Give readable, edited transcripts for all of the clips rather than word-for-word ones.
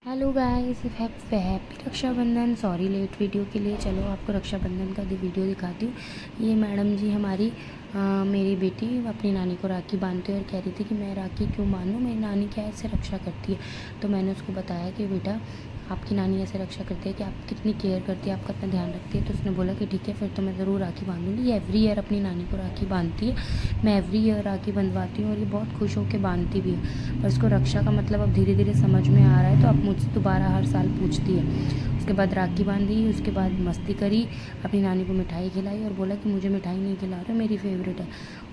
Hello guys, happy Rakshabandhan. Sorry late video के लिए। चलो आपको रक्षाबंधन का वीडियो दिखाती हूँ। ये मैडम जी हमारी मेरी बेटी अपनी नानी को राखी बांधती है और कह रही थी कि मैं राखी क्यों बांधूँ, मेरी नानी क्या ऐसे रक्षा करती है। तो मैंने उसको बताया कि बेटा आपकी नानी ऐसे रक्षा करती है कि आप कितनी केयर करती है, आपका इतना ध्यान रखती है। तो उसने बोला कि ठीक है फिर तो मैं ज़रूर राखी बांधूंगी। ये एवरी ईयर अपनी नानी को राखी बांधती है, मैं एवरी ईयर राखी बंधवाती हूँ और ये बहुत खुश होकर बांधती भी है। पर इसको रक्षा का मतलब अब धीरे धीरे समझ में आ रहा है, तो अब मुझसे दोबारा हर साल पूछती है। उसके बाद राखी बांधी, उसके बाद मस्ती करी, अपनी नानी को मिठाई खिलाई और बोला कि मुझे मिठाई नहीं खिला रहे, मेरी फेवरेट है।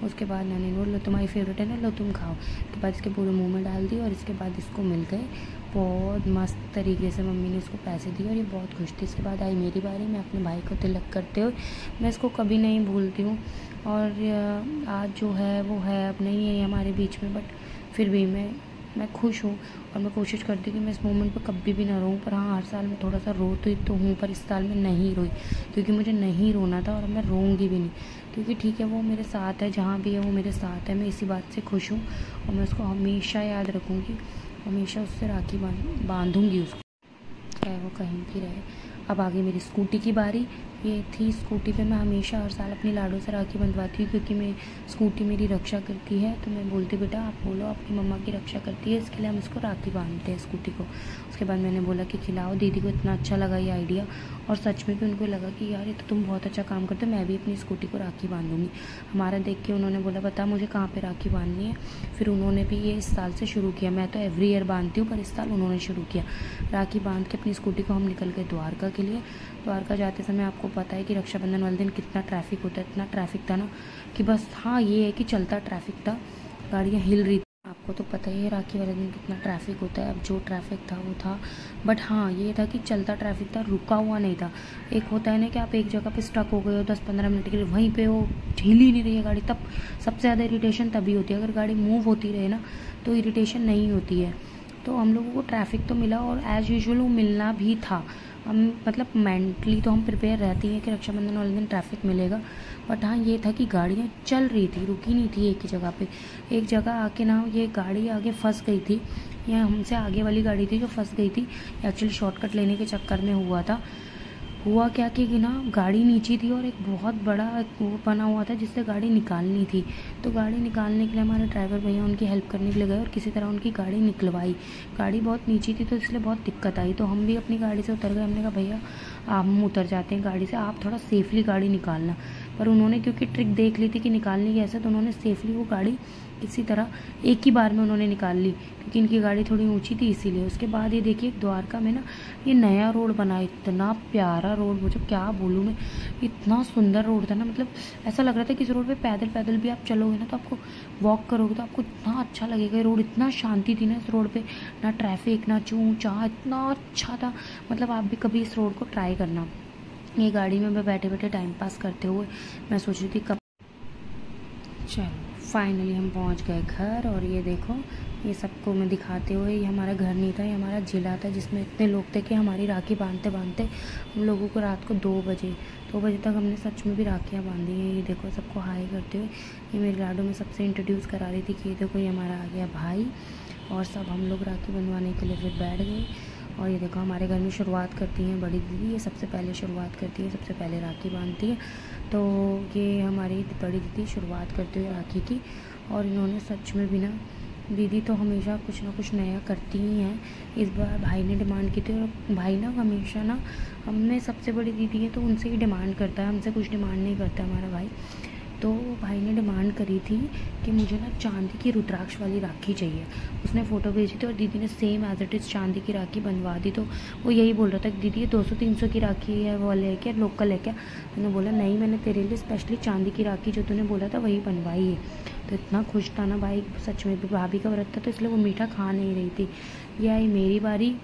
उसके बाद नानी ने बोला तुम्हारी फेवरेट है ना, लो तुम खाओ। उसके बाद इसके पूरे मुंह में डाल दी और इसके बाद इसको मिल गए। बहुत मस्त तरीके से मम्मी ने इसको पैसे दिए और ये बहुत खुश थी। इसके बाद आई मेरी बारी, मैं अपने भाई को तिलक करते हुए, मैं इसको कभी नहीं भूलती हूँ। और आज जो है वो है, अब नहीं है हमारे बीच में, बट फिर भी मैं खुश हूँ और मैं कोशिश करती हूँ कि मैं इस मोमेंट पर कभी भी ना रोऊँ। पर हाँ, हर साल मैं थोड़ा सा रोती तो हूँ, पर इस साल में नहीं रोई क्योंकि मुझे नहीं रोना था और मैं रोऊंगी भी नहीं, क्योंकि ठीक है वो मेरे साथ है, जहाँ भी है वो मेरे साथ है। मैं इसी बात से खुश हूँ और मैं उसको हमेशा याद रखूँगी, हमेशा उससे राखी बांधूंगी उसको, चाहे वो कहीं भी रहे। अब आगे मेरी स्कूटी की बारी। ये थी स्कूटी पे मैं हमेशा हर साल अपनी लाडो से राखी बंधवाती हूँ क्योंकि मैं स्कूटी मेरी रक्षा करती है। तो मैं बोलती बेटा आप बोलो आपकी मम्मा की रक्षा करती है, इसके लिए हम इसको राखी बांधते हैं स्कूटी को। उसके बाद मैंने बोला कि खिलाओ। दीदी को इतना अच्छा लगा ये आइडिया और सच में भी उनको लगा कि यार ये तो तुम बहुत अच्छा काम करते हो, मैं भी अपनी स्कूटी को राखी बांधूंगी। हमारा देख के उन्होंने बोला बता मुझे कहाँ पर राखी बांधनी है। फिर उन्होंने भी ये इस साल से शुरू किया। मैं तो एवरी ईयर बांधती हूँ पर इस साल उन्होंने शुरू किया। राखी बांध के अपनी स्कूटी को हम निकल गए द्वारका के लिए। द्वारका जाते समय आपको पता है कि रक्षाबंधन वाले दिन कितना ट्रैफिक होता है, इतना ट्रैफिक था ना कि बस हाँ ये है कि चलता ट्रैफिक था, गाड़ियाँ हिल रही थी। आपको तो पता ही है राखी वाले दिन कितना ट्रैफिक होता है। अब जो ट्रैफिक था वो था, बट हाँ ये था कि चलता ट्रैफिक था, रुका हुआ नहीं था। एक होता है ना कि आप एक जगह पे स्टक हो गए हो 10-15 मिनट के लिए, वहीं पे वो हिल ही नहीं रही है गाड़ी, तब सबसे ज़्यादा इरिटेशन तभी होती है। अगर गाड़ी मूव होती रहे ना तो इरिटेशन नहीं होती है। तो हम लोगों को ट्रैफिक तो मिला और एज़ यूजुअल वो मिलना भी था। हम मतलब मेंटली तो हम प्रिपेयर रहती हैं कि रक्षाबंधन वाले दिन ट्रैफिक मिलेगा, बट हाँ ये था कि गाड़ियाँ चल रही थी, रुकी नहीं थी एक ही जगह पे। एक जगह आके ना ये गाड़ी आगे फंस गई थी, या हमसे आगे वाली गाड़ी थी जो फंस गई थी। एक्चुअली शॉर्टकट लेने के चक्कर में हुआ क्या कि ना गाड़ी नीचे थी और एक बहुत बड़ा वो बना हुआ था जिससे गाड़ी निकालनी थी। तो गाड़ी निकालने के लिए हमारे ड्राइवर भैया उनकी हेल्प करने के लिए गए और किसी तरह उनकी गाड़ी निकलवाई। गाड़ी बहुत नीचे थी तो इसलिए बहुत दिक्कत आई, तो हम भी अपनी गाड़ी से उतर गए। हमने कहा भैया हम उतर जाते हैं गाड़ी से, आप थोड़ा सेफली गाड़ी निकालना। पर उन्होंने क्योंकि ट्रिक देख ली थी कि निकालनी कैसे, तो उन्होंने सेफली वो गाड़ी किसी तरह एक ही बार में उन्होंने निकाल ली, क्योंकि इनकी गाड़ी थोड़ी ऊंची थी इसीलिए। उसके बाद ये देखिए द्वारका में ना ये नया रोड बना, इतना प्यारा रोड, मुझे क्या बोलूँ मैं, इतना सुंदर रोड था ना। मतलब ऐसा लग रहा था कि इस रोड पे पैदल पैदल भी आप चलोगे ना तो आपको वॉक करोगे तो आपको इतना अच्छा लगेगा। रोड इतना शांति थी ना इस रोड पे, ना ट्रैफिक ना चूँ चाँ, इतना अच्छा था। मतलब आप भी कभी इस रोड को ट्राई करना। ये गाड़ी में मैं बैठे बैठे टाइम पास करते हुए मैं सोच रही थी कब। चलो फाइनली हम पहुंच गए घर और ये देखो ये सबको मैं दिखाते हुए, ये हमारा घर नहीं था, ये हमारा जिला था जिसमें इतने लोग थे कि हमारी राखी बांधते बांधते हम लोगों को रात को 2 बजे तक हमने सच में भी राखियाँ बांधी हैं। ये देखो सबको हाई करते हुए ये मेरी लाडो में सबसे इंट्रोड्यूस करा रही थी कि ये देखो ये हमारा आ गया भाई। और सब हम लोग राखी बंधवाने के लिए फिर बैठ गए। और ये देखो हमारे घर में शुरुआत करती हैं बड़ी दीदी, ये सबसे पहले शुरुआत करती है, सबसे पहले राखी बांधती है। तो ये हमारी बड़ी दीदी शुरुआत करती है राखी की। और इन्होंने सच में भी ना, दीदी तो हमेशा कुछ ना कुछ नया करती ही हैं। इस बार भाई ने डिमांड की थी और भाई ना हमेशा ना, हमने सबसे बड़ी दीदी है तो उनसे ही डिमांड करता है, हमसे कुछ डिमांड नहीं करता हमारा भाई। तो भाई ने डिमांड करी थी कि मुझे ना चांदी की रुद्राक्ष वाली राखी चाहिए। उसने फ़ोटो भेजी थी और दीदी ने सेम एज इट इज़ चांदी की राखी बनवा दी। तो वो यही बोल रहा था कि दीदी ये 200-300 की राखी है, वो है क्या, लोकल है क्या। मैंने बोला नहीं, मैंने तेरे लिए स्पेशली चांदी की राखी जो तूने बोला था वही बनवाई है। तो इतना खुश था ना भाई, सच में भी भाभी का व्रत था तो इसलिए वो मीठा खा नहीं रही थी। ये आई मेरी बारी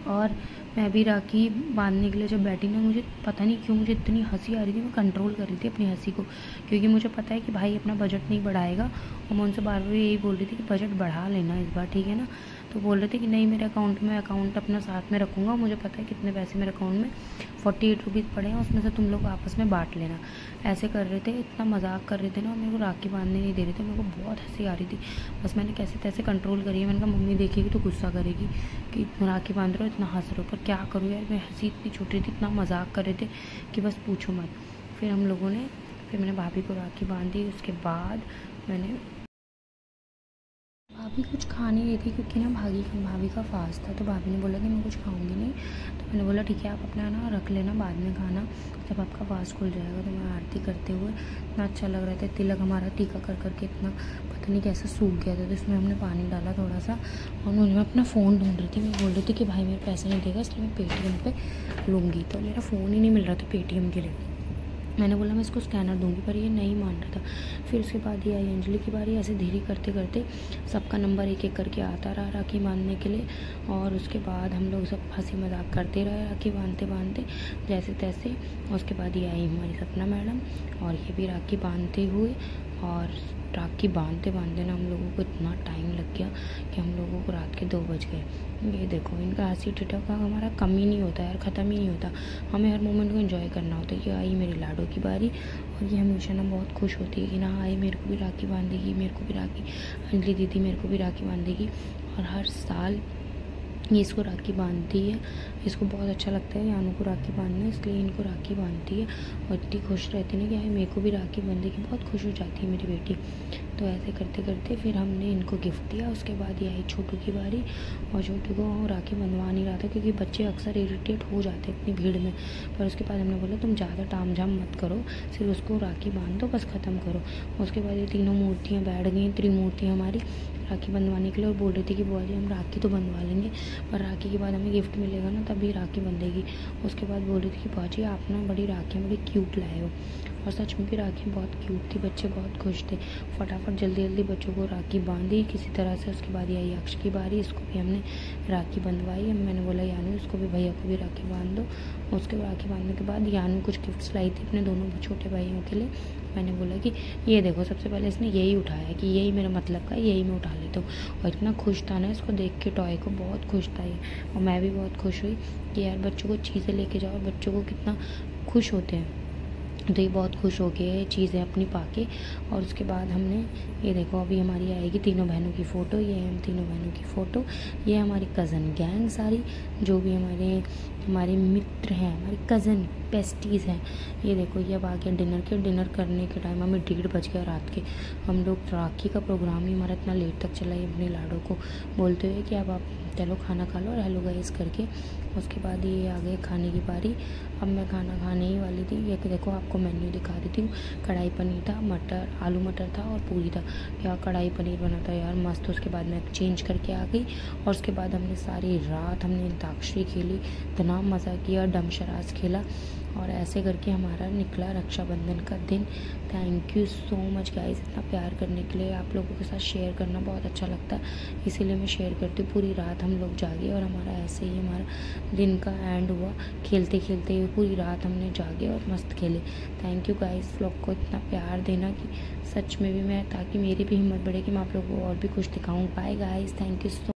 और मैं भी राखी बांधने के लिए जब बैठी ना, मुझे पता नहीं क्यों मुझे इतनी हंसी आ रही थी। मैं कंट्रोल कर रही थी अपनी हंसी को, क्योंकि मुझे पता है कि भाई अपना बजट नहीं बढ़ाएगा और मैं उनसे बार बार यही बोल रही थी कि बजट बढ़ा लेना इस बार, ठीक है ना। तो बोल रहे थे कि नहीं मेरे अकाउंट में, अकाउंट अपना साथ में रखूँगा, मुझे पता है कितने पैसे मेरे अकाउंट में 48 रुपीज़ पड़े हैं, उसमें से तुम लोग आपस में बांट लेना। ऐसे कर रहे थे, इतना मजाक कर रहे थे ना, मेरे को राखी बांधने नहीं दे रहे थे। मेरे को बहुत हंसी आ रही थी, बस मैंने कैसे तैसे कंट्रोल करी है। मैंने कहा मम्मी देखेगी तो गुस्सा करेगी कि राखी बांध रहे हो, इतना हंस रहे हो, पर क्या करूँ यार, मैं हंसी इतनी छोटी थी, इतना मजाक कर रहे थे कि बस पूछो मत। फिर मैंने भाभी को राखी बांधी। उसके बाद भाभी कुछ खा नहीं रही थी क्योंकि ना भाभी का फास्ट था, तो भाभी ने बोला कि मैं कुछ खाऊंगी नहीं। तो मैंने बोला ठीक है, आप अपना ना रख लेना, बाद में खाना, जब आपका फास्ट खुल जाएगा। तो मैं आरती करते हुए इतना अच्छा लग रहा था, तिलक हमारा टीका कर करके इतना पता नहीं कैसे सूख गया था, तो इसमें हमने पानी डाला थोड़ा सा। और मैं अपना फ़ोन ढूंढ रही थी, मैं बोल रही थी कि भाई मेरे पैसे नहीं देगा, इसलिए मैं पेटीएम पर लूँगी। तो मेरा फ़ोन ही नहीं मिल रहा था पेटीएम के लिए। मैंने बोला मैं इसको स्कैनर दूंगी, पर ये नहीं मान रहा था। फिर उसके बाद ये आई अंजलि की बारी। ऐसे धीरे करते करते सबका नंबर एक एक करके आता रहा राखी बांधने के लिए। और उसके बाद हम लोग सब हंसी मजाक करते रहे राखी बांधते बांधते जैसे तैसे। उसके बाद ये आई हमारी सपना मैडम, और ये भी राखी बांधते हुए, और राखी बांधते बांधते ना हम लोगों को इतना टाइम लग गया कि हम लोगों को रात के 2 बज गए। ये देखो, इनका हंसी ठिठक का हमारा कम ही नहीं होता यार, ख़त्म ही नहीं होता। हमें हर मोमेंट को एंजॉय करना होता है। ये आई मेरी लाडो की बारी, और ये हमेशा ना बहुत खुश होती है कि ना आई मेरे को भी राखी बांधेगी, मेरे को भी राखी, अंजलि दीदी मेरे को भी राखी बांधेगी। और हर साल ये इसको राखी बांधती है, इसको बहुत अच्छा लगता है यानू को राखी बांधना, इसलिए इनको राखी बांधती है। और इतनी खुश रहती है कि यार मेरे को भी राखी बांधेगी, बहुत खुश हो जाती है मेरी बेटी। तो ऐसे करते करते फिर हमने इनको गिफ्ट दिया। उसके बाद ये आई छोटू की बारी, और छोटू को राखी बंधवा नहीं रहा था क्योंकि बच्चे अक्सर इरिटेट हो जाते हैं इतनी भीड़ में। पर उसके बाद हमने बोला तुम ज़्यादा ताम झाम मत करो, सिर्फ उसको राखी बांध दो, बस ख़त्म करो। उसके बाद ये तीनों मूर्तियाँ बैठ गई, त्रिमूर्ति हमारी राखी बंधवाने के लिए, और बोल रही थी कि बुआ जी हम राखी तो बंधवा लेंगे, पर राखी के बाद हमें गिफ्ट मिलेगा ना तभी राखी बंधेगी। उसके बाद बोल रही थी कि बुआ जी आप ना बड़ी राखियाँ बड़ी क्यूट लाए हो, और सच में भी राखी बहुत क्यूट थी, बच्चे बहुत खुश थे। फटाफट जल्दी जल्दी बच्चों को राखी बांधी किसी तरह से। उसके बाद आई अक्ष की बारी, इसको भी हमने राखी बंधवाई। अब मैंने बोला यानू इसको भी, भैया को भी राखी बांध दो। उसके राखी बांधने के बाद यानू कुछ गिफ्ट्स लाई थी अपने दोनों छोटे भाइयों के लिए। मैंने बोला कि ये देखो, सबसे पहले इसने यही उठाया कि यही मेरा मतलब का, यही मैं उठा लेता हूँ। और इतना खुश था ना इसको देख के, टॉय को बहुत खुश था ये। और मैं भी बहुत खुश हुई कि यार बच्चों को चीज़ें लेके जाओ, बच्चों को कितना खुश होते हैं। तो ये बहुत खुश हो गए चीज़ें अपनी पाके। और उसके बाद हमने ये देखो, अभी हमारी आएगी तीनों बहनों की फ़ोटो। ये है हम तीनों बहनों की फ़ोटो। ये हमारी कज़न गैंग सारी, जो भी हमारे मित्र हैं, हमारी कज़न बेस्टीज़ हैं। ये देखो, ये अब आ गया डिनर करने के टाइम हमें 1:30 बज गया रात के। हम लोग राखी का प्रोग्राम ही हमारा इतना लेट तक चला, ये अपने लाडो को बोलते हुए कि अब आप चलो खाना खा लो, और हेलो गाइस करके। उसके बाद ये आ गए खाने की बारी। अब मैं खाना खाने ही वाली थी। ये देखो आपको मेन्यू दिखा देती हूँ। कढ़ाई पनीर था, मटर आलू मटर था, और पूरी था। क्या कढ़ाई पनीर बना था यार, मस्त। उसके बाद मैं चेंज करके आ गई, और उसके बाद हमने सारी रात हमने अंताक्षरी खेली, इतना मज़ा किया, डमशराज खेला, और ऐसे करके हमारा निकला रक्षाबंधन का दिन। Thank you so much guys, इतना प्यार करने के लिए। आप लोगों के साथ शेयर करना बहुत अच्छा लगता है, इसीलिए मैं शेयर करती हूँ। पूरी रात हम लोग जागे, और हमारा ऐसे ही हमारा दिन का एंड हुआ। खेलते खेलते पूरी रात हमने जागे और मस्त खेले। थैंक यू गाइस, व्लॉग को इतना प्यार देना कि सच में भी मैं, ताकि मेरी भी हिम्मत बढ़े कि मैं आप लोगों को और भी कुछ दिखाऊँ। Bye guys, thank you so